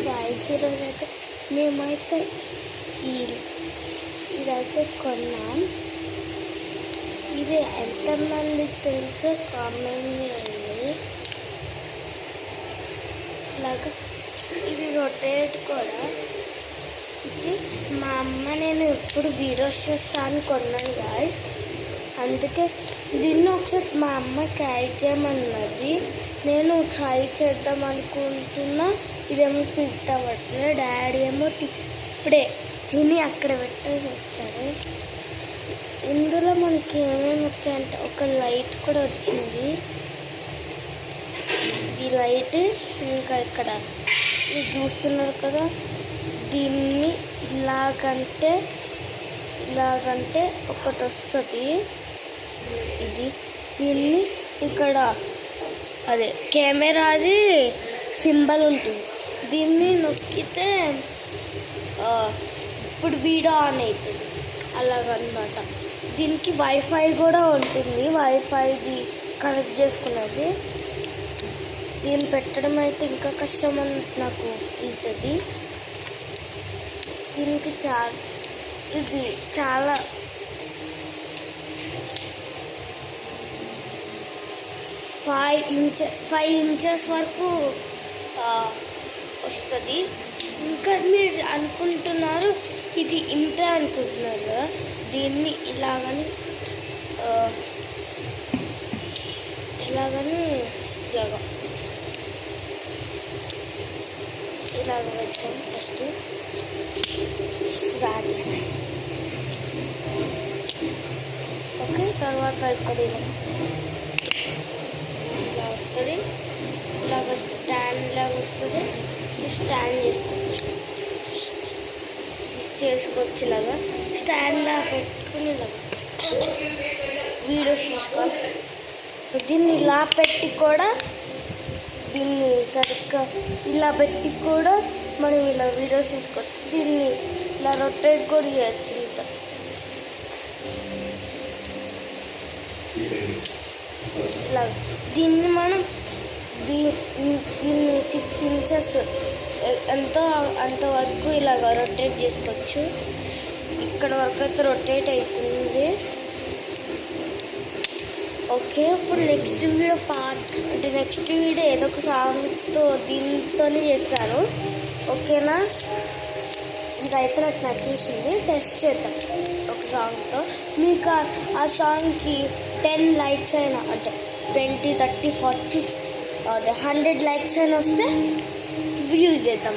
Guys ఈరోజు అయితే మేమైతే ఇదైతే కొన్నాం. ఇది ఎంతమందికి తెలుసో కామెంట్ చేయండి. ఇలాగా ఇది రొటేట్ కూడా. ఇది మా అమ్మ నేను ఎప్పుడు వీడియోస్ చేస్తాను కొన్నాను గాయ్స్. అందుకే దీన్ని ఒకసారి మా అమ్మ ట్రై చేయమన్నది. నేను ట్రై చేద్దాం అనుకుంటున్నా. ఇదేమో ఫిట్ అవ్వట్లేదు. డాడీ ఏమో ఇప్పుడే తిని అక్కడ పెట్టేసి వచ్చారు. ఇందులో మనకి ఏమేమి వచ్చాయంటే ఒక లైట్ కూడా వచ్చింది. ఈ లైట్ ఇంకా ఇక్కడ ఇది చూస్తున్నారు కదా, దీన్ని ఇలాగంటే ఒకటి వస్తుంది. దీన్ని ఇక్కడ అదే కెమెరాది సింబల్ ఉంటుంది. దీన్ని నొక్కితే ఇప్పుడు వీడియో ఆన్ అవుతుంది అలాగనమాట. దీనికి వైఫై కూడా ఉంటుంది. వైఫైది కనెక్ట్ చేసుకున్నది. దీన్ని పెట్టడం అయితే ఇంకా కష్టం అని నాకు ఉంటుంది. దీనికి ఇది చాలా 5 ఇంచెస్ వరకు వస్తుంది. ఇంకా మీరు అనుకుంటున్నారు ఇది ఇంత అనుకుంటున్నారు కదా, దీన్ని ఇలాగ పెడతాం. ఫస్ట్ రాడి ఓకే. తర్వాత ఇక్కడ ఇలా వస్తుంది. ఇలాగ స్టాండ్ లాగా వస్తుంది. స్టాండ్ చేసుకోవచ్చు. ఇలాగా స్టాండ్ లా పెట్టుకుని ఇలాగా వీడియోస్ తీసుకోవాలి. దీన్ని ఇలా పెట్టి కూడా దీన్ని సరిగ్గా ఇలా పెట్టి కూడా మనం ఇలా వీడియోస్ తీసుకోవచ్చు. దీన్ని ఇలా రొటేట్ కూడా చేయొచ్చు. ఇంత ఇలా దీన్ని మనం దీన్ని 6 ఇంచెస్ అంతవరకు ఇలాగ రొటేట్ చేసుకోవచ్చు. ఇక్కడ వరకు అయితే రొటేట్ అవుతుంది. ఓకే, ఇప్పుడు నెక్స్ట్ వీడియో ఏదో ఒక సాంగ్తో దీంతోనే చేస్తాను. ఓకేనా? ఇదైతే నాకు నచ్చేసింది. టెస్ట్ చేద్దాం ఒక సాంగ్తో. మీకు ఆ సాంగ్కి 10 లైక్స్ అయినా అంటే 20, 30, 40 100 లైక్స్ అయినా వస్తే యూజ్ చేద్దాం.